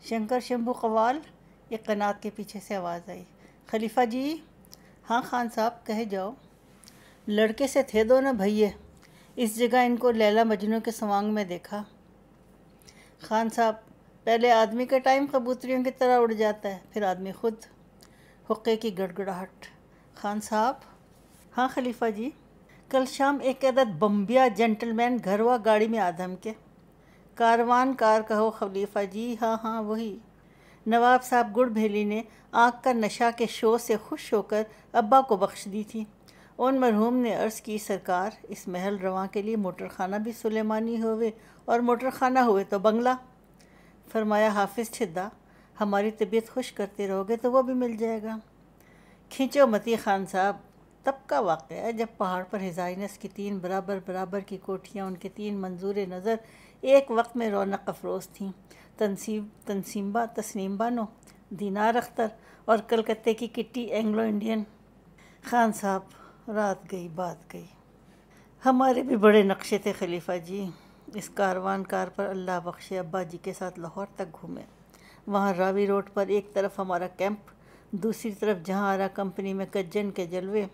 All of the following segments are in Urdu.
شنکر شمبھو قوال، ایک قنات کے پیچھے سے آواز آئی۔ خلیفہ جی؟ ہاں خان صاحب، کہے جاؤ۔ لڑکے سے تھے دونوں بھئیے، اس جگہ ان کو لیلا مجنوں کے سوانگ میں دیکھا۔ خان صاحب: پہلے آدمی کا ٹائم کبوتریوں کی طرح اڑ جاتا ہے، پھر آدمی خود۔ حقے کی گڑ گڑاہٹ۔ خان صاحب: ہاں خلیفہ جی؟ کل شام ایک عدد بمبیا جنٹل مین گھر ہوا گاڑی میں آدھم کے۔ کاروان کار کہو خلیفہ جی، ہاں ہاں وہی۔ نواب صاحب گڑ بھیلی نے آنکھ کا نشہ کے شو سے خوش ہو کر ابا کو بخش دی تھی۔ ان مرحوم نے عرض کی سرکار، اس محل رواں کے لیے موٹر خانہ بھی سلیمانی ہوئے اور موٹر خانہ ہوئے تو بنگلہ۔ فرمایا حافظ چھدا، ہماری طبیعت خوش کرتے رہو گے تو وہ بھی مل جائے گا۔ کھینچو متی خان صاحب۔ تب کا واقعہ ہے جب پہاڑ پر ہزائنس کی 3 برابر کی کوٹھیاں، ان کے 3 منظور نظر ایک وقت میں رونق افروز تھیں، تسنیم بانو، دینار اختر اور کلکتے کی کٹی اینگلو انڈین۔ خان صاحب: رات گئی بات گئی۔ ہمارے بھی بڑے نقشے تھے خلیفہ جی۔ اس کاروان کار پر اللہ بخشے ابا جی کے ساتھ لاہور تک گھومے۔ وہاں راوی روڈ پر ایک طرف ہمارا کیمپ، دوسری طرف جہاں آرا کمپنی میں کجن کے جلوے۔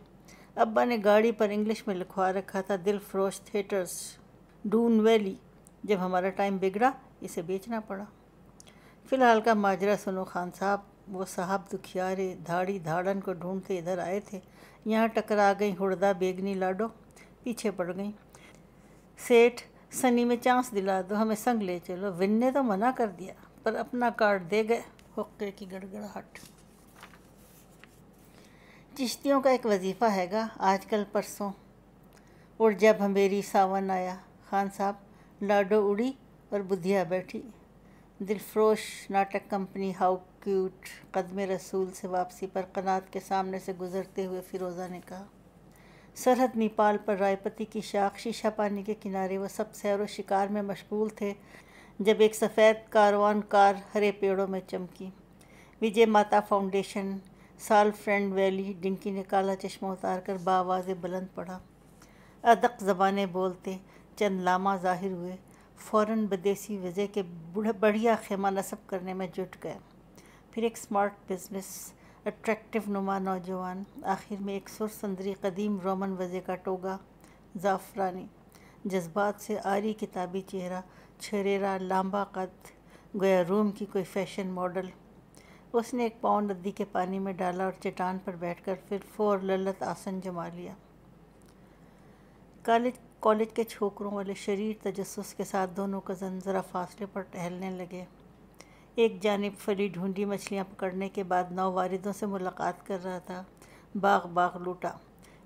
ابا نے گاڑی پر انگلش میں لکھوا رکھا تھا دل فروش تھیٹرز، ڈون ویلی۔ جب ہمارا ٹائم بگڑا اسے بیچنا پڑا۔ فی الحال کا ماجرا سنو خان صاحب۔ وہ صاحب دکھیارے دھاڑی دھاڑن کو ڈھونڈتے ادھر آئے تھے، یہاں ٹکرا گئیں ہڑدہ بیگنی لاڈو، پیچھے پڑ گئیں۔ سیٹھ سنی میں چانس دلا دو، ہمیں سنگ لے چلو۔ ون نے تو منع کر دیا پر اپنا کارڈ دے گئے۔ حقے کی گڑگڑاہٹ۔ چشتیوں کا ایک وظیفہ ہے گا، آج کل پرسوں اور جب ہمیری ساون آیا۔ خان صاحب: لاڈو اڑی اور بدھیا بیٹھی۔ دلفروش ناٹک کمپنی ہاؤ کیوٹ۔ قدم رسول سے واپسی پر قنات کے سامنے سے گزرتے ہوئے فیروزہ نے کہا۔ سرحد نیپال پر رائے پتی کی شاخ شیشہ پانی کے کنارے وہ سب سیر و شکار میں مشغول تھے جب ایک سفید کاروان کار ہرے پیڑوں میں چمکی۔ وجے ماتا فاؤنڈیشن، سال فرینڈ ویلی۔ ڈنکی نے کالا چشمہ اتار کر بآواز بلند پڑھا۔ ادق زبانیں بولتے چند لاما ظاہر ہوئے، فوراً بدیسی ویزے کے بڑھیا خیمہ نصب کرنے میں جٹ گئے۔ پھر ایک سمارٹ بزنس، اٹریکٹو نما نوجوان، آخر میں ایک سرسندری قدیم رومن ویزے کا ٹوگا، زعفرانی، جذبات سے عاری کتابی چہرہ، چھریرا لامبا قد، گویا روم کی کوئی فیشن ماڈل۔ اس نے 1 پاؤنڈ ندی کے پانی میں ڈالا اور چٹان پر بیٹھ کر پھر فور للت آسن جما لیا۔ کالج کے چھوکروں والے شریر تجسس کے ساتھ دونوں کزن ذرا فاصلے پر ٹہلنے لگے۔ ایک جانب فلی ڈھونڈی مچھلیاں پکڑنے کے بعد نوواردوں سے ملاقات کر رہا تھا۔ باغ لوٹا۔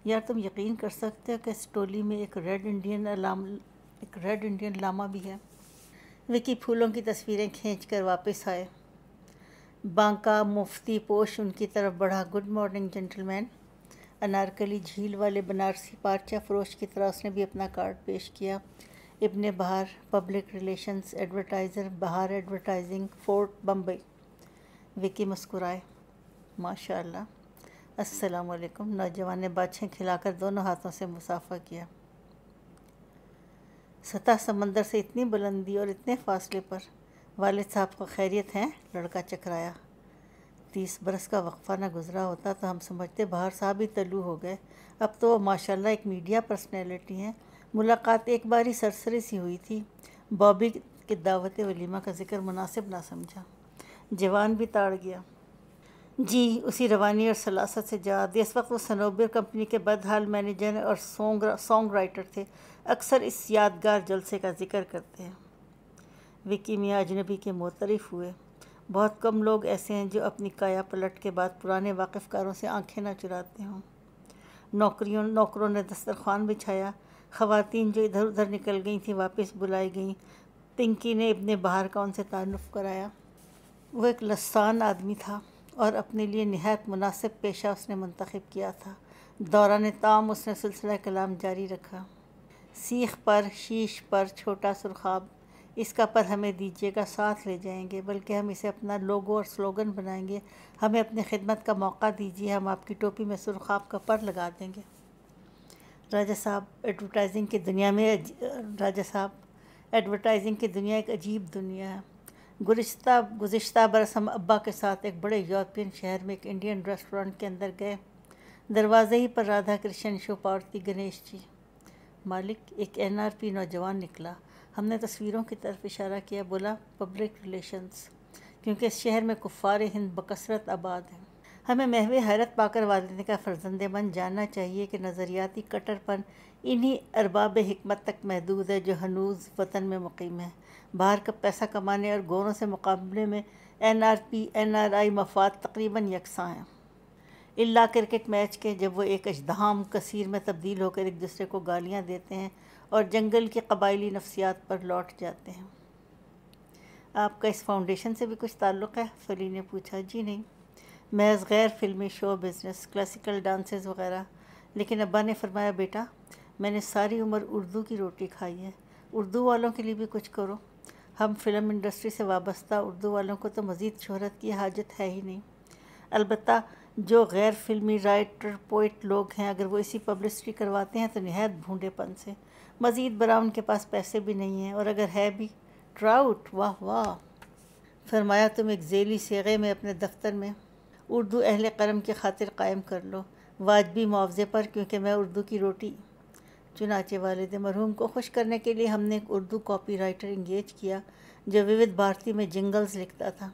یار تم یقین کر سکتے ہو کہ اس ٹولی میں ایک ریڈ انڈین لاما بھی ہے۔ وکی پھولوں کی تصویریں کھینچ کر واپس آئے۔ بانکا مفتی پوش ان کی طرف بڑھا۔ گڈ مارننگ جنٹل مین۔ انارکلی جھیل والے بنارسی پارچہ فروش کی طرح اس نے بھی اپنا کارڈ پیش کیا۔ ابن بہار، پبلک ریلیشنز ایڈورٹائزر، بہار ایڈورٹائزنگ، فورٹ بمبئی۔ وکی مسکرائے۔ ماشاء اللہ۔ السلام علیکم۔ نوجوان نے باچھیں کھلا کر دونوں ہاتھوں سے مصافحہ کیا۔ سطح سمندر سے اتنی بلندی اور اتنے فاصلے پر۔ والد صاحب کو خیریت ہیں؟ لڑکا چکرایا۔ 30 برس کا وقفہ نہ گزرا ہوتا تو ہم سمجھتے بہار صاحب ہی طلوع ہو گئے۔ اب تو وہ ماشاءاللہ ایک میڈیا پرسنالٹی ہیں۔ ملاقات ایک باری سرسری سی ہوئی تھی۔ بابی کے دعوت ولیمہ کا ذکر مناسب نہ سمجھا۔ جوان بھی تاڑ گیا۔ جی، اسی روانی اور سلاست سے یاد، اس وقت وہ صنوبر کمپنی کے بدحال مینیجر اور سانگ رائٹر تھے، اکثر اس یادگار جلسے کا ذکر کرتے ہیں۔ وکی میاں اجنبی کے معترف ہوئے۔ بہت کم لوگ ایسے ہیں جو اپنی کایا پلٹ کے بعد پرانے واقف کاروں سے آنکھیں نہ چراتے ہوں۔ نوکروں نے دسترخوان بچھایا۔ خواتین جو ادھر ادھر نکل گئی تھیں واپس بلائی گئیں۔ پنکی نے ابن بہار کا ان سے تعارف کرایا۔ وہ ایک لسان آدمی تھا اور اپنے لیے نہایت مناسب پیشہ اس نے منتخب کیا تھا۔ دوران طعام اس نے سلسلہ کلام جاری رکھا۔ سیخ پر، شیش پر، چھوٹا سرخاب، اس کا پر ہمیں دیجیے گا، ساتھ لے جائیں گے، بلکہ ہم اسے اپنا لوگو اور سلوگن بنائیں گے۔ ہمیں اپنی خدمت کا موقع دیجیے، ہم آپ کی ٹوپی میں سرخاب کا پر لگا دیں گے۔ راجہ صاحب، ایڈورٹائزنگ کی دنیا ایک عجیب دنیا ہے۔ گزشتہ برس ہم ابا کے ساتھ ایک بڑے یورپین شہر میں ایک انڈین ریسٹورنٹ کے اندر گئے۔ دروازے ہی پر رادھا کرشن شو پارتی گنیش جی۔ مالک ایک NRP نوجوان نکلا۔ ہم نے تصویروں کی طرف اشارہ کیا، بولا پبلک ریلیشنز، کیونکہ اس شہر میں کفار ہند بکثرت آباد ہیں۔ ہمیں محو حیرت پا کر والدین کا فرزند من جاننا چاہیے کہ نظریاتی کٹر پن انہی ارباب حکمت تک محدود ہے جو ہنوز وطن میں مقیم ہیں۔ باہر کا پیسہ کمانے اور گوروں سے مقابلے میں NRP NRI مفاد تقریباً یکساں ہیں، الا کرکٹ میچ کے، جب وہ ایک ازدحام کثیر میں تبدیل ہو کر ایک دوسرے کو گالیاں دیتے ہیں اور جنگل کی قبائلی نفسیات پر لوٹ جاتے ہیں۔ آپ کا اس فاؤنڈیشن سے بھی کچھ تعلق ہے؟ فلی نے پوچھا۔ جی نہیں، محض غیر فلمی شو بزنس، کلاسیکل ڈانسز وغیرہ۔ لیکن ابا نے فرمایا، بیٹا میں نے ساری عمر اردو کی روٹی کھائی ہے، اردو والوں کے لیے بھی کچھ کرو۔ ہم فلم انڈسٹری سے وابستہ اردو والوں کو تو مزید شہرت کی حاجت ہے ہی نہیں۔ البتہ جو غیر فلمی رائٹر پوئٹ لوگ ہیں، اگر وہ اسی پبلسٹی کرواتے ہیں تو نہایت بھونڈے پن سے، مزید برآں ان کے پاس پیسے بھی نہیں ہیں، اور اگر ہے بھی ٹراؤٹ، واہ واہ۔ فرمایا تم ایک ذیلی صیغے میں اپنے دفتر میں اردو اہل کرم کی خاطر قائم کر لو، واجبی معاوضے پر، کیونکہ میں اردو کی روٹی۔ چنانچہ والد مرحوم کو خوش کرنے کے لیے ہم نے ایک اردو کاپی رائٹر انگیج کیا جو وودھ بھارتی میں جنگلز لکھتا تھا،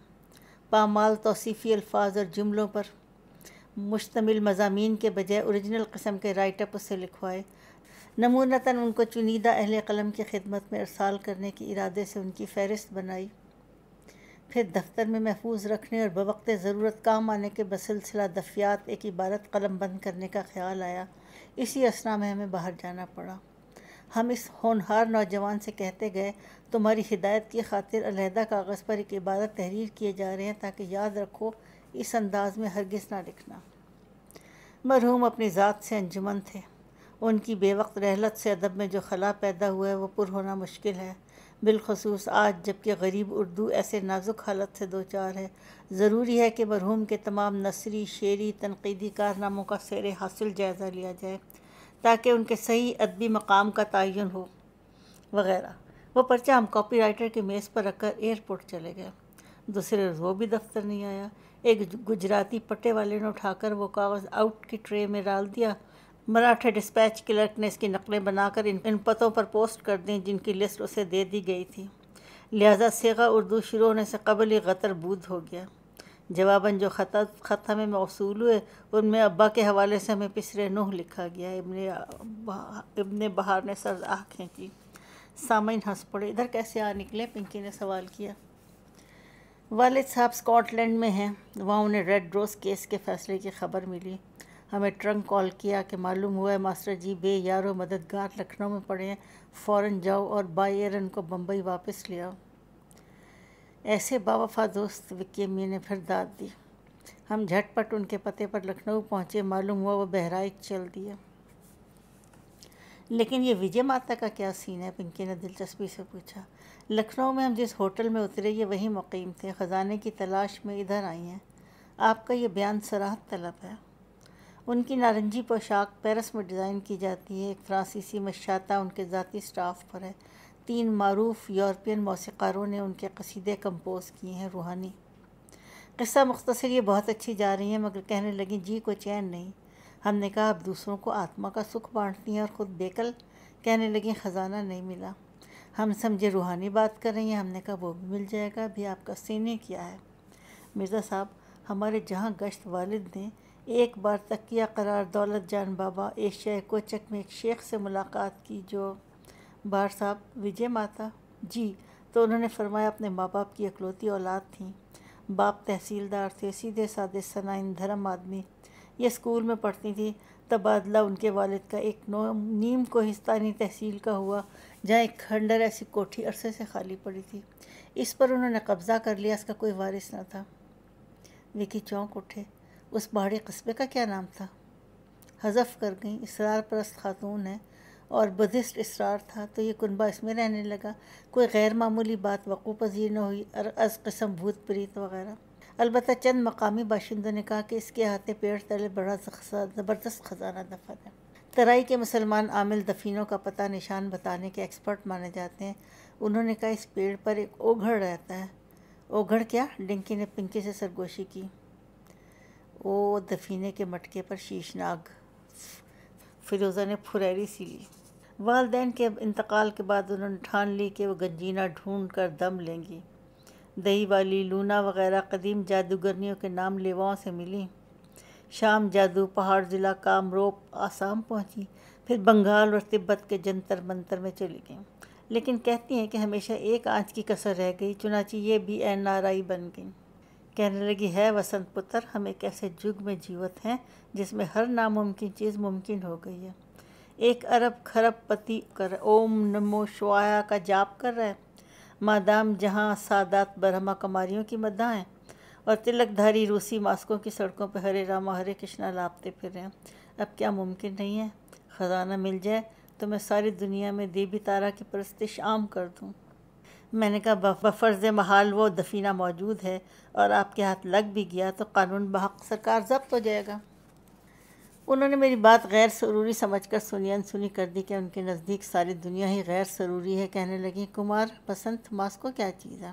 پامال توصیفی الفاظ اور جملوں پر مشتمل مضامین کے بجائے اوریجنل قسم کے رائٹ اپ اس سے لکھوائے، نمونتاً ان کو چنیدہ اہل قلم کی خدمت میں ارسال کرنے کے ارادے سے ان کی فہرست بنائی۔ پھر دفتر میں محفوظ رکھنے اور بوقت ضرورت کام آنے کے بسلسلہ دفیات ایک عبارت قلم بند کرنے کا خیال آیا۔ اسی اثنا میں ہمیں باہر جانا پڑا۔ ہم اس ہونہار نوجوان سے کہتے گئے، تمہاری ہدایت کی خاطر علیحدہ کاغذ پر ایک عبارت تحریر کیے جا رہے ہیں، تاکہ یاد رکھو اس انداز میں ہرگز نہ لکھنا۔ مرحوم اپنی ذات سے انجمن تھے، ان کی بے وقت رحلت سے ادب میں جو خلا پیدا ہوا ہے وہ پر ہونا مشکل ہے، بالخصوص آج جب کہ غریب اردو ایسے نازک حالت سے دوچار ہے۔ ضروری ہے کہ مرحوم کے تمام نثری، شعری، تنقیدی کارناموں کا سیر حاصل جائزہ لیا جائے، تاکہ ان کے صحیح ادبی مقام کا تعین ہو، وغیرہ۔ وہ پرچہ ہم کاپی رائٹر کی میز پر رکھ کر ایئرپورٹ چلے گئے۔ دوسرے روز وہ بھی دفتر نہیں آیا۔ ایک گجراتی پٹے والے نے اٹھا کر وہ کاغذ آؤٹ کی ٹرے میں ڈال دیا۔ مراٹھا ڈسپیچ کلرک نے اس کی نقلیں بنا کر ان پتوں پر پوسٹ کر دیں جن کی لسٹ اسے دے دی گئی تھی، لہذا صیغہ اردو شروع ہونے سے قبل ہی غتر بود ہو گیا۔ جواباً جو خط ہمیں موصول ہوئے ان میں ابا کے حوالے سے ہمیں پسر نوح لکھا گیا۔ ابن بہار نے سر آہ کھینچی۔ سامعین ہنس پڑے۔ ادھر کیسے آ نکلے؟ پنکی نے سوال کیا۔ والد صاحب اسکاٹ لینڈ میں ہیں، وہاں انہیں ریڈ روز کیس کے فیصلے کی خبر ملی۔ ہمیں ٹرنک کال کیا کہ معلوم ہوا ہے ماسٹر جی بے یار و مددگار لکھنؤ میں پڑے ہیں، فوراً جاؤ اور بائی ایئر ان کو بمبئی واپس لے آؤ۔ ایسے باوفا دوست، وکی امی نے پھر داد دی۔ ہم جھٹ پٹ ان کے پتے پر لکھنؤ پہنچے، معلوم ہوا وہ بہرائچ چل دیے۔ لیکن یہ وجے ماتا کا کیا سین ہے؟ پنکی نے دلچسپی سے پوچھا۔ لکھنؤ میں ہم جس ہوٹل میں اترے یہ وہی مقیم تھے، خزانے کی تلاش میں ادھر آئی ہیں۔ آپ کا یہ بیان صراحت طلب ہے۔ ان کی نارنجی پوشاک پیرس میں ڈیزائن کی جاتی ہے، ایک فرانسیسی مشاطہ ان کے ذاتی سٹاف پر ہے، 3 معروف یورپین موسیقاروں نے ان کے قصیدے کمپوز کیے ہیں، روحانی۔ قصہ مختصر، یہ بہت اچھی جا رہی ہیں، مگر کہنے لگیں جی کو چین نہیں۔ ہم نے کہا اب دوسروں کو آتما کا سکھ بانٹتی ہیں اور خود بیکل؟ کہنے لگیں خزانہ نہیں ملا۔ ہم سمجھے روحانی بات کر رہی ہیں۔ ہم نے کہا وہ بھی مل جائے گا، ابھی آپ کا سینے کیا ہے؟ مرزا صاحب، ہمارے جہاں گشت والد نے ایک بار تقیہ قرار دولت جان بابا ایشیا کوچک میں ایک شیخ سے ملاقات کی جو… بہار صاحب، وجے ماتا؟ جی۔ تو انہوں نے فرمایا اپنے ماں باپ کی اکلوتی اولاد تھیں، باپ تحصیلدار تھے، سیدھے سادے سنائن دھرم آدمی، یہ اسکول میں پڑھتی تھی، تبادلہ ان کے والد کا ایک نیم کوہستانی تحصیل کا ہوا، جہاں ایک کھنڈر ایسی کوٹھی عرصے سے خالی پڑی تھی، اس پر انہوں نے قبضہ کر لیا، اس کا کوئی وارث نہ تھا۔ وکی چونک اٹھے۔ اس پہاڑی قصبے کا کیا نام تھا؟ حذف کر گئیں، اسرار پرست خاتون ہے اور بدھسٹ اسرار تھا تو یہ کنبہ اس میں رہنے لگا، کوئی غیر معمولی بات وقوع پذیر نہ ہوئی، از قسم بھوت پریت وغیرہ۔ البتہ چند مقامی باشندوں نے کہا کہ اس کے احاطے پیڑ تلے بڑا زبردست خزانہ دفن ہے۔ ترائی کے مسلمان عامل دفینوں کا پتہ نشان بتانے کے ایکسپرٹ مانے جاتے ہیں۔ انہوں نے کہا اس پیڑ پر ایک اوگھڑ رہتا ہے، اوگھڑ کیا؟ ڈنکی نے پنکی سے سرگوشی کی۔ او دفینے کے مٹکے پر شیشناگ، فیروزہ نے پھریری سی لی۔ والدین کے انتقال کے بعد انہوں نے ٹھان لی کہ وہ گنجینہ ڈھونڈ کر دم لیں گی۔ دہی والی، لونا وغیرہ قدیم جادوگرنیوں کے نام لیواؤں سے ملیں۔ شام جادو پہاڑ ضلع کامروپ آسام پہنچی، پھر بنگال اور تبت کے جنتر منتر میں چلی گئیں، لیکن کہتی ہیں کہ ہمیشہ ایک آنچ کی کسر رہ گئی، چنانچہ یہ بھی NRI بن گئیں۔ کہنے لگی، ہے وسنت پتر، ہم ایک ایسے جگ میں جیوت ہیں جس میں ہر ناممکن چیز ممکن ہو گئی ہے۔ ایک ارب کھرب پتی کر اوم نمو شوایا کا جاپ کر رہا ہے، مادام جہاں سادات برہما کماریوں کی مداح ہیں اور تلک دھاری روسی ماسکوں کی سڑکوں پہ ہرے راما ہرے کرشنا لاپتے پھر رہے ہیں۔ اب کیا ممکن نہیں ہے؟ خزانہ مل جائے تو میں ساری دنیا میں دیوی تارا کی پرستش عام کر دوں۔ میں نے کہا، بفرض محال وہ دفینہ موجود ہے اور آپ کے ہاتھ لگ بھی گیا تو قانون بحق سرکار ضبط ہو جائے گا۔ انہوں نے میری بات غیر ضروری سمجھ کر سنی انسنی کر دی کہ ان کے نزدیک ساری دنیا ہی غیر ضروری ہے۔ کہنے لگی، کمار بسنت، ماسکو کیا چیز ہے؟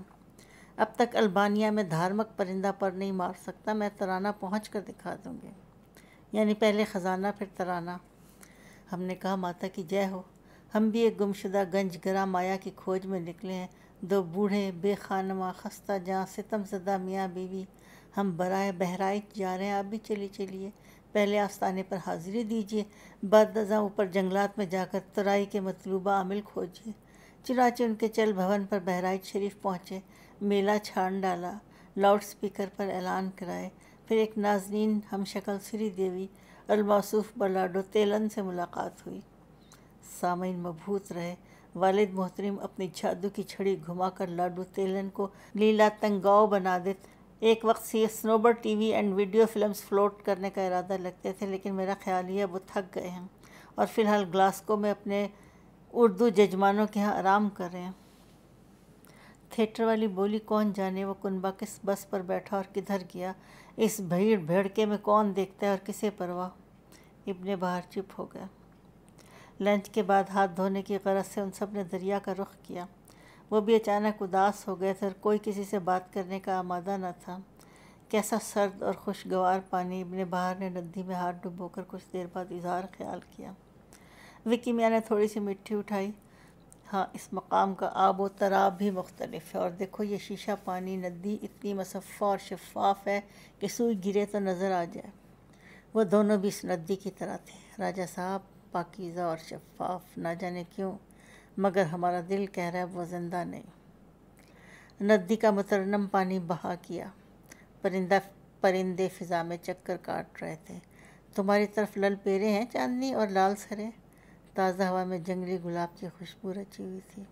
اب تک البانیہ میں دھارمک پرندہ پر نہیں مار سکتا، میں ترانہ پہنچ کر دکھا دوں گی۔ یعنی پہلے خزانہ پھر ترانہ۔ ہم نے کہا، ماتا کی جے ہو، ہم بھی ایک گمشدہ گنج گرا مایا کی کھوج میں نکلے ہیں، دو بوڑھے بے خانماں خستہ جاں ستم زدہ میاں بیوی، ہم برائے بہرائچ جا رہے ہیں، آپ بھی چلیے، پہلے آستانے پر حاضری دیجیے، بعد ازاں اوپر جنگلات میں جا کر ترائی کے مطلوبہ عامل کھوجیے۔ چنانچہ ان کے چل بھون پر بہرائچ شریف پہنچے، میلہ چھان ڈالا، لاؤڈ سپیکر پر اعلان کرائے، پھر ایک نازنین ہم شکل سری دیوی الموصوف بلاڈو تیلن سے ملاقات ہوئی۔ سامعین مبہوت رہے۔ والد محترم اپنی جادو کی چھڑی گھما کر لاڈو تیلن کو لیلا تنگاؤ بنا دیتے۔ ایک وقت سے یہ Sanobar TV and video films float کرنے کا ارادہ لگتے تھے، لیکن میرا خیال یہ وہ تھک گئے ہیں اور فی الحال گلاسکو میں اپنے اردو ججمانوں کے ہاں آرام کر رہے ہیں۔ تھیٹر والی بولی، کون جانے وہ کنبہ کس بس پر بیٹھا اور کدھر گیا، اس بھیڑ بھیڑکے میں کون دیکھتا ہے اور کسے پرواہ۔ ابن بہار چپ ہو گیا۔ لنچ کے بعد ہاتھ دھونے کی غرض سے ان سب نے دریا کا رخ کیا۔ وہ بھی اچانک اداس ہو گئے تھے اور کوئی کسی سے بات کرنے کا آمادہ نہ تھا۔ کیسا سرد اور خوشگوار پانی! ابن بہار نے ندی میں ہاتھ ڈبو کر کچھ دیر بعد اظہار خیال کیا۔ وکی میاں نے تھوڑی سی مٹی اٹھائی۔ ہاں، اس مقام کا آب و تراب بھی مختلف ہے، اور دیکھو یہ شیشہ پانی ندی اتنی مصفہ اور شفاف ہے کہ سوئی گرے تو نظر آ جائے۔ وہ دونوں بھی اس ندی کی طرح تھے، راجہ صاحب، پاکیزہ اور شفاف، نہ جانے کیوں، مگر ہمارا دل کہہ رہا ہے وہ زندہ نہیں۔ ندی کا مترنم پانی بہا کیا، پرندے فضا میں چکر کاٹ رہے تھے۔ تمہاری طرف لل پیرے ہیں چاندنی اور لال سرے؟ تازہ ہوا میں جنگلی گلاب کی خوشبو رچی ہوئی تھی۔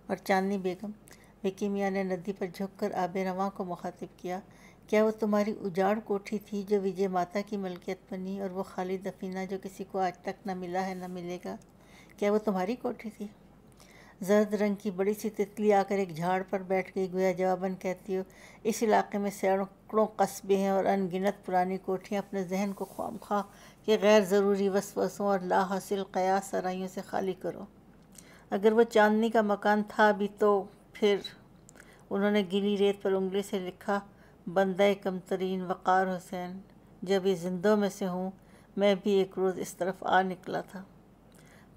اور چاندنی بیگم، وکی میاں نے ندی پر جھک کر آب رواں کو مخاطب کیا، کیا وہ تمہاری اجاڑ کوٹھی تھی جو وجے ماتا کی ملکیت بنی، اور وہ خالی دفینہ جو کسی کو آج تک نہ ملا ہے نہ ملے گا، کیا وہ تمہاری کوٹھی تھی؟ زرد رنگ کی بڑی سی تتلی آ کر ایک جھاڑ پر بیٹھ گئی، گویا جواباً کہتی ہو، اس علاقے میں سینکڑوں قصبے ہیں اور ان گنت پرانی کوٹھیاں، اپنے ذہن کو خواہ کہ غیر ضروری وسوسوں اور لا حاصل قیاس سرائیوں سے خالی کرو۔ اگر وہ چاندنی کا مکان تھا بھی تو پھر… انہوں نے گیلی ریت پر انگلی سے لکھا، بندہ کمترین وقار حسین، جب یہ زندوں میں سے ہوں، میں بھی ایک روز اس طرف آ نکلا تھا۔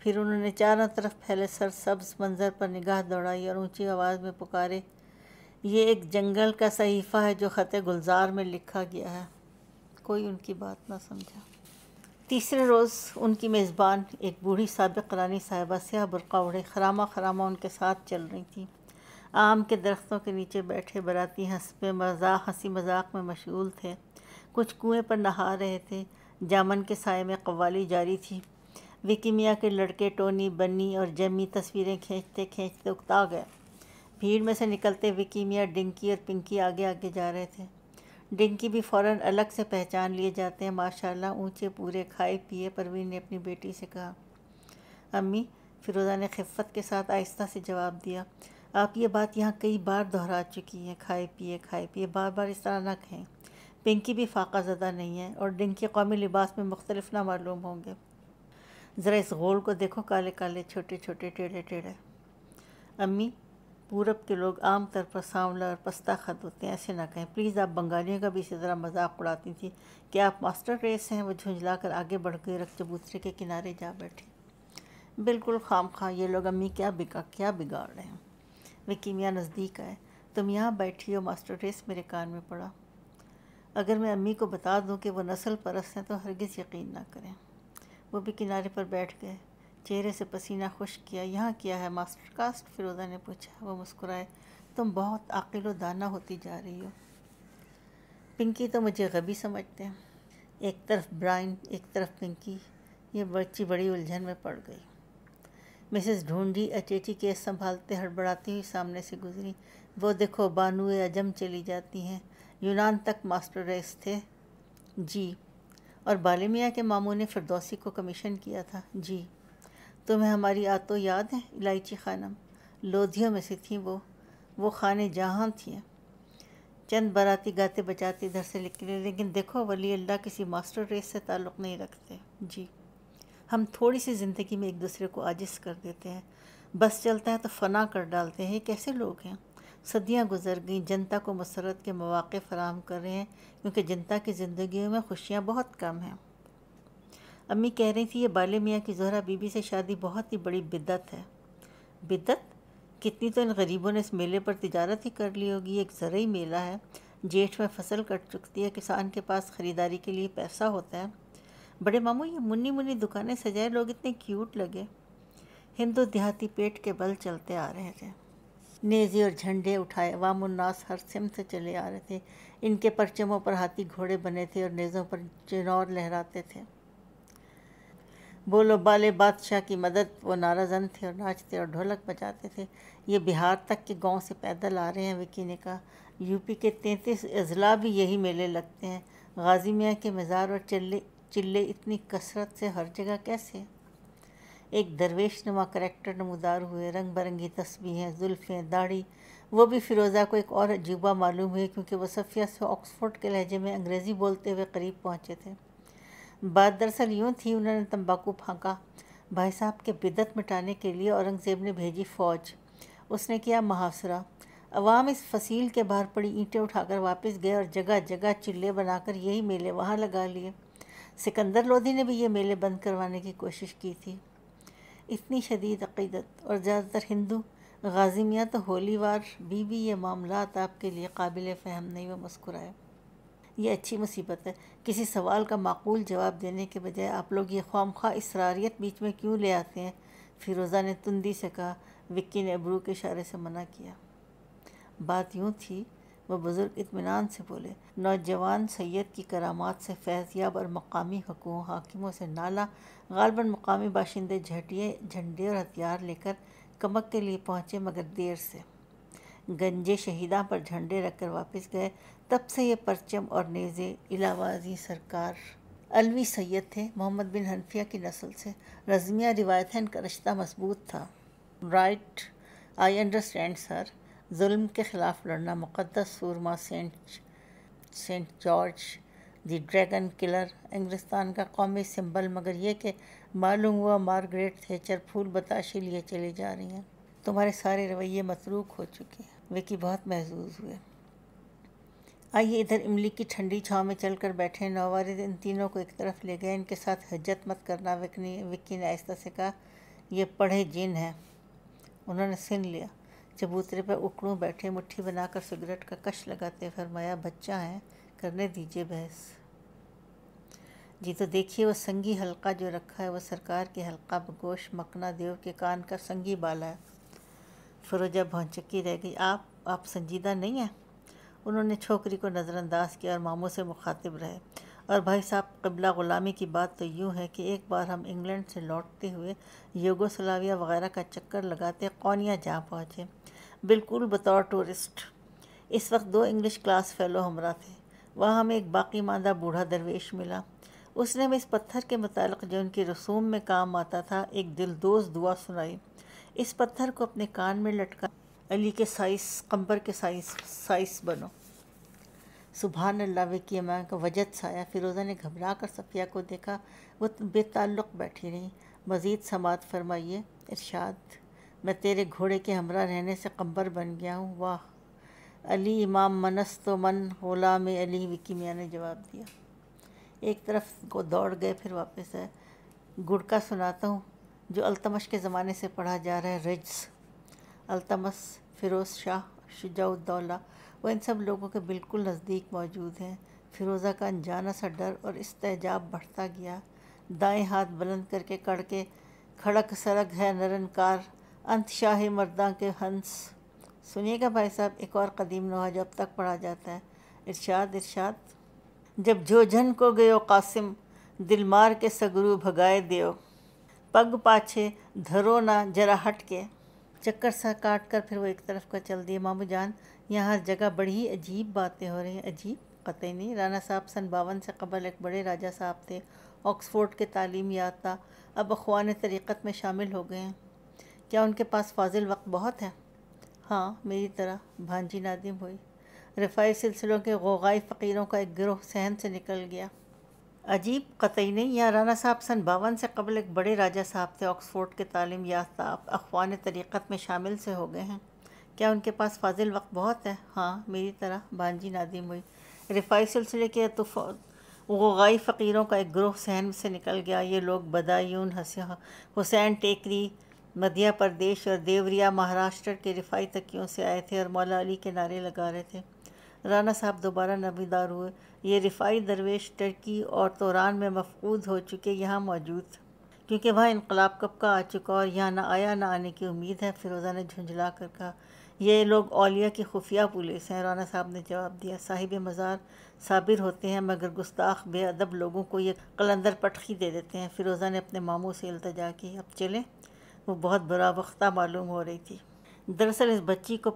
پھر انہوں نے چاروں طرف پھیلے سرسبز منظر پر نگاہ دوڑائی اور اونچی آواز میں پکارے، یہ ایک جنگل کا صحیفہ ہے جو خط گلزار میں لکھا گیا ہے۔ کوئی ان کی بات نہ سمجھا۔ تیسرے روز ان کی میزبان، ایک بوڑھی سابق رانی صاحبہ، سیاہ برقع اوڑھے، خرامہ ان کے ساتھ چل رہی تھیں۔ آم کے درختوں کے نیچے بیٹھے باراتی ہنسی مذاق میں مشغول تھے، کچھ کنویں پر نہا رہے تھے، جامن کے سائے میں قوالی جاری تھی۔ وکی میاں کے لڑکے ٹونی، بنی اور جمی تصویریں کھینچتے کھینچتے اکتا گئے۔ بھیڑ میں سے نکلتے وکی میاں ڈنکی اور پنکی آگے آگے جا رہے تھے۔ ڈنکی بھی فوراً الگ سے پہچان لیے جاتے ہیں، ماشاءاللہ، اونچے پورے کھائے پیے۔ پروین نے اپنی بیٹی سے کہا۔ امی، فیروزہ نے خفت کے ساتھ آہستہ سے جواب دیا، آپ یہ بات یہاں کئی بار دہرا چکی ہیں، کھائے پیے، بار بار اس طرح نہ کہیں۔ پنکی بھی فاقہ زدہ نہیں ہے، اور ڈنکی قومی لباس میں مختلف نہ معلوم ہوں گے۔ ذرا اس غول کو دیکھو، کالے کالے، چھوٹے چھوٹے، ٹیڑھے ٹیڑھے۔ امی، پورب کے لوگ عام طور پر سانولا اور پستہ خط ہوتے ہیں، ایسے نہ کہیں پلیز۔ آپ بنگالیوں کا بھی اسی طرح مذاق اڑاتی تھیں کہ آپ ماسٹر ریس ہیں۔ وہ جھنجھلا کر آگے بڑھ گئی اور چبوترے کے کنارے جا بیٹھی۔ بالکل خام خواہ یہ لوگ امی کیا بگاڑ رہے ہیں۔ وکی میاں نزدیک آئے۔ تم یہاں بیٹھی ہو، ماسٹر ریس میرے کان میں پڑا۔ اگر میں امی کو بتا دوں کہ وہ نسل پرست ہیں تو ہرگز یقین نہ کریں۔ وہ بھی کنارے پر بیٹھ گئے، چہرے سے پسینہ خشک کیا۔ یہاں کیا ہے ماسٹر کاسٹ؟ فیروزہ نے پوچھا۔ وہ مسکرائے۔ تم بہت عاقل و دانا ہوتی جا رہی ہو۔ پنکی تو مجھے غبی سمجھتے ہیں۔ ایک طرف برائن، ایک طرف پنکی، یہ بچی بڑی الجھن میں پڑ گئی۔ مسز ڈھونڈی اچیچی کیس سنبھالتے ہڑبڑاتی ہوئی سامنے سے گزری۔ وہ دیکھو بانوئے عجم چلی جاتی ہیں۔ یونان تک ماسٹر ریس تھے؟ جی۔ اور بالے میاں کے ماموں نے فردوسی کو کمیشن کیا تھا؟ جی۔ تمہیں ہماری آتو یاد ہے الائچی خانم؟ لودھیوں میں سے تھیں وہ خانے جہاں تھیں۔ چند باراتی گاتے بجاتے ادھر سے نکلے، لیکن دیکھو ولی اللہ کسی ماسٹر ریس سے تعلق نہیں رکھتے۔ جی۔ ہم تھوڑی سی زندگی میں ایک دوسرے کو عاجز کر دیتے ہیں، بس چلتا ہے تو فنا کر ڈالتے ہیں۔ یہ کیسے لوگ ہیں؟ صدیاں گزر گئیں، جنتا کو مسرت کے مواقع فراہم کر رہے ہیں، کیونکہ جنتا کی زندگیوں میں خوشیاں بہت کم ہیں۔ امی کہہ رہی تھی یہ بالے میاں کی زہرہ بی بی سے شادی بہت ہی بڑی بدعت ہے۔ بدعت؟ کتنی تو ان غریبوں نے اس میلے پر تجارت ہی کر لی ہوگی۔ ایک زرعی میلہ ہے، جیٹھ میں فصل کٹ چکتی ہے، کسان کے پاس خریداری کے لیے پیسہ ہوتا ہے۔ بڑے ماموں یہ منی دکانیں سجائے لوگ اتنے کیوٹ لگے۔ ہندو دیہاتی پیٹ کے بل چلتے آ رہے تھے، نیزے اور جھنڈے اٹھائے عوام الناس ہر سمت سے چلے آ رہے تھے۔ ان کے پرچموں پر ہاتھی گھوڑے بنے تھے اور نیزوں پر چنور لہراتے تھے۔ بولو بالے بادشاہ کی مدد، وہ نعرہ زن تھے اور ناچتے اور ڈھولک بجاتے تھے۔ یہ بہار تک کے گاؤں سے پیدل آ رہے ہیں، وکی نے کہا۔ یو پی کے 33 اضلاع بھی یہی میلے لگتے ہیں۔ غازی میاں کے مزار اور چلے اتنی کثرت سے ہر جگہ کیسے؟ ایک درویش نما کریکٹر نمودار ہوئے، رنگ برنگی تسبیحیں، زلفیں، داڑھی۔ وہ بھی فیروزہ کو ایک اور عجوبہ معلوم ہوئی، کیونکہ وہ صفیہ سے آکسفورڈ کے لہجے میں انگریزی بولتے ہوئے قریب پہنچے تھے۔ بات دراصل یوں تھی، انہوں نے تمباکو پھانکا۔ بھائی صاحب کے بدعت مٹانے کے لیے اورنگزیب نے بھیجی فوج۔ اس نے کیا محاصرہ۔ عوام اس فصیل کے باہر پڑی اینٹیں اٹھا کر واپس گئے اور جگہ جگہ چلے بنا کر یہی میلے وہاں لگا لیے۔ سکندر لودھی نے بھی یہ میلے بند کروانے کی کوشش کی تھی۔ اتنی شدید عقیدت اور زیادہ تر ہندو۔ غازی میاں تو ہولی وار بھی یہ معاملات آپ کے لیے قابل فہم نہیں۔ وہ مسکرائے۔ یہ اچھی مصیبت ہے، کسی سوال کا معقول جواب دینے کے بجائے آپ لوگ یہ خواہ اسراریت بیچ میں کیوں لے آتے ہیں؟ فیروزہ نے تندی سے کہا۔ وکی نے ابرو کے اشارے سے منع کیا۔ بات یوں تھی، وہ بزرگ اطمینان سے بولے، نوجوان سید کی کرامات سے فیض یاب اور مقامی حاکموں سے نالا، غالباً مقامی باشندے جھنڈے اور ہتھیار لے کر کمک کے لیے پہنچے، مگر دیر سے۔ گنجے شہیداں پر جھنڈے رکھ کر واپس گئے۔ تب سے یہ پرچم اور نیزے الہوازی سرکار علوی سید تھے، محمد بن حنفیہ کی نسل سے۔ رزمیہ روایت ہے ان کا رشتہ مضبوط تھا۔ رائٹ، آئی انڈرسٹینڈ سر۔ ظلم کے خلاف لڑنا، مقدس سورما سینٹ جارج دی ڈریگن کلر، انگلستان کا قومی سمبل، مگر یہ کہ معلوم ہوا مارگریٹ تھیچر پھول بتاشی لیے چلی جا رہی ہیں۔ تمہارے سارے رویے متروک ہو چکے ہیں۔ وکی بہت محظوظ ہوئے۔ آئیے ادھر املی کی ٹھنڈی چھاؤں میں چل کر بیٹھیں۔ نوارد ان تینوں کو ایک طرف لے گئے۔ ان کے ساتھ حجت مت کرنا، وکی نے آہستہ سے کہا۔ یہ پڑھے جن ہیں۔ انہوں نے سن لیا۔ چبوترے پر اکڑوں بیٹھے، مٹھی بنا کر سگریٹ کا کش لگاتے فرمایا، بچہ ہیں، کرنے دیجیے بحث۔ جی تو دیکھیے وہ سنگی حلقہ جو رکھا ہے، وہ سرکار کی حلقہ بگوش مکنا دیو کے کان کا سنگی بالا ہے۔ فروجہ بھونچکی رہ گئی۔ آپ سنجیدہ نہیں ہیں؟ انہوں نے چھوکری کو نظر انداز کیا اور ماموں سے مخاطب رہے۔ اور بھائی صاحب قبلہ غلامی کی بات تو یوں ہے کہ ایک بار ہم انگلینڈ سے لوٹتے ہوئے یوگوسلاویہ وغیرہ کا چکر لگاتے قونیہ جا پہنچے، بالکل بطور ٹورسٹ۔ اس وقت 2 انگلش کلاس فیلو ہمراہ تھے۔ وہاں ہمیں ایک باقی ماندہ بوڑھا درویش ملا۔ اس نے ہمیں اس پتھر کے متعلق جو ان کی رسوم میں کام آتا تھا ایک دلدوز دعا سنائی۔ اس پتھر کو اپنے کان میں لٹکا، علی کے قمبر کے سائس بنو۔ سبحان اللہ، وکی اماں کا وجد سایہ۔ فیروزہ نے گھبرا کر صفیہ کو دیکھا، وہ بے تعلق بیٹھی رہیں۔ مزید سماعت فرمائیے۔ ارشاد۔ میں تیرے گھوڑے کے ہمراہ رہنے سے قمبر بن گیا ہوں۔ واہ علی امام منست و من غلام علی، وکی میاں نے جواب دیا۔ ایک طرف کو دوڑ گئے، پھر واپس آئے۔ گڑکا سناتا ہوں جو التمش کے زمانے سے پڑھا جا رہا ہے، رجز۔ التمش فیروز شاہ، شجاع الدولہ، وہ ان سب لوگوں کے بالکل نزدیک موجود ہیں۔ فیروزہ کا انجانا سا ڈر اور استعجاب بڑھتا گیا۔ دائیں ہاتھ بلند کر کے کڑ کے کھڑک سرگ ہے نرنکار، انت شاہ مرداں کے ہنس۔ سنیے گا بھائی صاحب ایک اور قدیم نوحہ جو اب تک پڑھا جاتا ہے۔ ارشاد جب جو جھن کو گیو قاسم، دل مار کے سگرو بھگائے دیو، پگ پاچھے دھرو نہ جرا ہٹ کے۔ چکر سا کاٹ کر پھر وہ ایک طرف کا چل دیے۔ مامو جان یہاں ہر جگہ بڑی ہی عجیب باتیں ہو رہی ہیں۔ عجیب قطعی نہیں، رانا صاحب سن 52 سے قبل ایک بڑے راجا صاحب تھے، آکسفورڈ کے تعلیم یافتہ، اب اخوان طریقت میں شامل ہو گئے ہیں۔ کیا ان کے پاس فاضل وقت بہت ہے؟ ہاں میری طرح، بھانجی نادم ہوئی۔ رفاعی سلسلوں کے غوغائی فقیروں کا ایک گروہ صحن سے نکل گیا۔ عجیب قطعی نہیں، یہاں رانا صاحب سن 52 سے قبل ایک بڑے راجا صاحب تھے، آکسفورڈ کے تعلیم یافتہ، اب اخوان طریقت میں شامل سے ہو گئے ہیں۔ کیا ان کے پاس فاضل وقت بہت ہے؟ ہاں میری طرح، بھانجی نادم ہوئی۔ رفاعی سلسلے کے غوغائی فقیروں کا ایک گروہ صحن سے نکل گیا۔ یہ لوگ بدایون، حسین ٹیکری مدھیہ پردیش اور دیوریا مہاراشٹر کے رفاعی تکیوں سے آئے تھے اور مولا علی کے نعرے لگا رہے تھے۔ رانا صاحب دوبارہ نویدار ہوئے۔ یہ رفاعی درویش ترکی اور توران میں مفقود ہو چکے یہاں موجود تھے، کیونکہ وہاں انقلاب کب کا آ چکا اور یہاں نہ آیا نہ آنے کی امید ہے۔ فیروزہ نے جھنجھلا کر کہا، یہ لوگ اولیاء کی خفیہ پولیس ہیں۔ رانا صاحب نے جواب دیا، صاحب مزار صابر ہوتے ہیں مگر گستاخ بے ادب لوگوں کو یہ قلندر پٹخی دے دیتے ہیں۔ فیروزہ نے اپنے ماموں سے التجا کی، اب چلیں؟ وہ بہت برا وقتہ معلوم ہو رہی تھی۔ دراصل اس بچی کو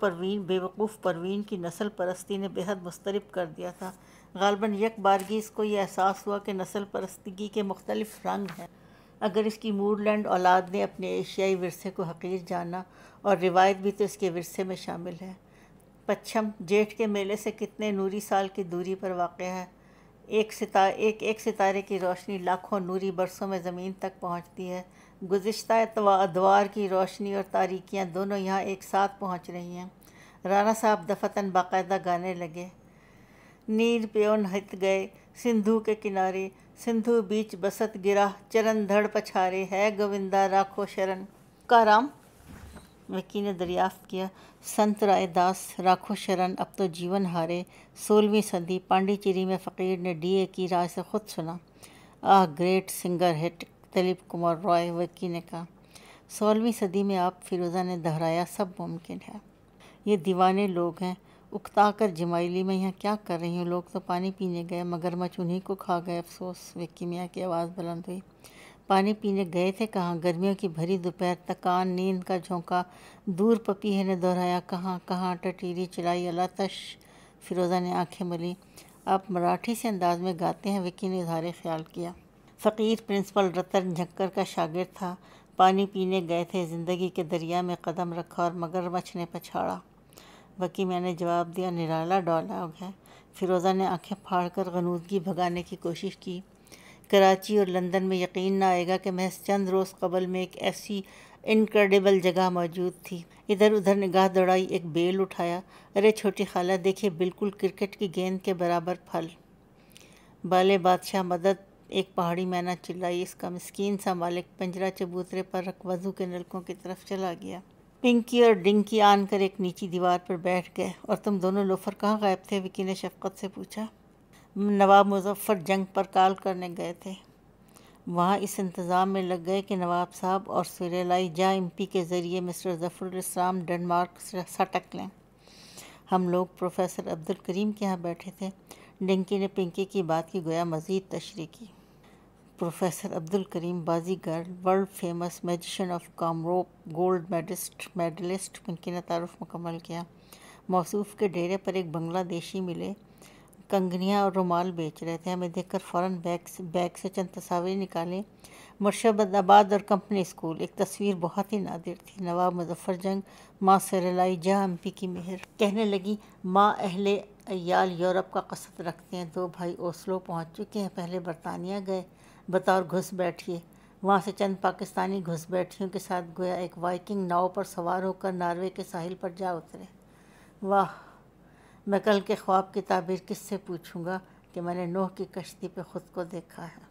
بے وقوف پروین کی نسل پرستی نے بے حد مضطرب کر دیا تھا۔ غالباً یک بارگی اس کو یہ احساس ہوا کہ نسل پرستگی کے مختلف رنگ ہیں۔ اگر اس کی موڈ لینڈ اولاد نے اپنے ایشیائی ورثے کو حقیر جانا، اور روایت بھی تو اس کے ورثے میں شامل ہے۔ پچھم جیٹھ کے میلے سے کتنے نوری سال کی دوری پر واقع ہے۔ ایک ستارے کی روشنی لاکھوں نوری برسوں میں زمین تک پہنچتی ہے۔ گزشتہ ادوار کی روشنی اور تاریکیاں دونوں یہاں ایک ساتھ پہنچ رہی ہیں۔ رانا صاحب دفتن باقاعدہ گانے لگے، نیر پیون ہت گئے سندھو کے کنارے، سندھو بیچ بست گرا چرن دھڑ پچھارے، ہے گووندا راکھو شرن۔ کارام وکی نے دریافت کیا، سنت رائے داس راکھو شرن اب تو جیون ہارے۔ 16ویں صدی، پانڈی چیری میں فقیر نے ڈی اے کی رائے سے خود سنا۔ آہ گریٹ سنگر ہٹ دلیپ کمار رائے، وکی نے کہا۔ 16ویں صدی میں آپ، فیروزہ نے دہرایا، سب ممکن ہے۔ یہ دیوانے لوگ ہیں، اکتا کر جمائلی میں یہاں کیا کر رہی ہوں؟ لوگ تو پانی پینے گئے، مگرمچھ انہی کو کھا گئے، افسوس۔ وکی میاں کی آواز بلند ہوئی، پانی پینے گئے تھے کہاں؟ گرمیوں کی بھری دوپہر، تکان، نیند کا جھونکا، دور پپیہے نے دہرایا، کہاں کہاں؟ ٹٹیری چلائی، الاتش۔ فیروزہ نے آنکھیں ملی، آپ مراٹھی سے انداز میں گاتے ہیں، وکی نے اظہار خیال کیا۔ فقیر پرنسپل رتن جھکر کا شاگرد تھا، پانی پینے گئے تھے، زندگی کے دریا میں قدم رکھا اور مگرمچھ نے پچھاڑا۔ وکی میاں نے جواب دیا، نرالا ڈائلاگ ہے۔ فیروزہ نے آنکھیں پھاڑ کر غنودگی بھگانے کی کوشش کی۔ کراچی اور لندن میں یقین نہ آئے گا کہ محض چند روز قبل میں ایک ایسی انکریڈیبل جگہ موجود تھی۔ ادھر ادھر نگاہ دوڑائی، ایک بیل اٹھایا، ارے چھوٹی خالہ دیکھیے، بالکل کرکٹ کی گیند کے برابر پھل۔ بالے بادشاہ مدد، ایک پہاڑی مینا چلائی، اس کا مسکین سا مالک پنجرہ چبوترے پر رکھ وضو کے نلکوں کی طرف چلا گیا۔ پنکی اور ڈنکی آن کر ایک نیچی دیوار پر بیٹھ گئے۔ اور تم دونوں لوفر کہاں غائب تھے؟ وکی نے شفقت سے پوچھا۔ نواب مظفر جنگ پر کال کرنے گئے تھے، وہاں اس انتظام میں لگ گئے کہ نواب صاحب اور سریلائی جا ایم پی کے ذریعے مسٹر ظفر الاسلام ڈنمارک سٹک لیں۔ ہم لوگ پروفیسر عبدالکریم کے ہاں بیٹھے تھے۔ ڈنکی نے پنکی کی بات کی گویا مزید تشریح کی۔ پروفیسر عبدالکریم بازیگر، world famous magician of Kamrup, gold medalist, Pinky نے تعارف مکمل کیا۔ موصوف کے ڈیرے پر ایک بنگلہ دیشی ملے، کنگنیاں اور رومال بیچ رہے تھے۔ ہمیں دیکھ کر فوراً بیگ سے چند تصاویر نکالیں، مرشد آباد اور کمپنی اسکول۔ ایک تصویر بہت ہی نادر تھی، نواب مظفر جنگ، ماں سریلائی جا ایم پی کی مہر۔ کہنے لگی، ماں اہل عیال یورپ کا قصد رکھتے ہیں، 2 بھائی اوسلو پہنچ چکے ہیں، پہلے برطانیہ گئے، بطور گھس بیٹھیے، وہاں سے چند پاکستانی گھس بیٹھیوں کے ساتھ گویا ایک وائکنگ ناؤ پر سوار ہو کر ناروے کے ساحل پر جا اترے۔ واہ، میں کل کے خواب کی تعبیر کس سے پوچھوں گا کہ میں نے نوح کی کشتی پہ خود کو دیکھا ہے۔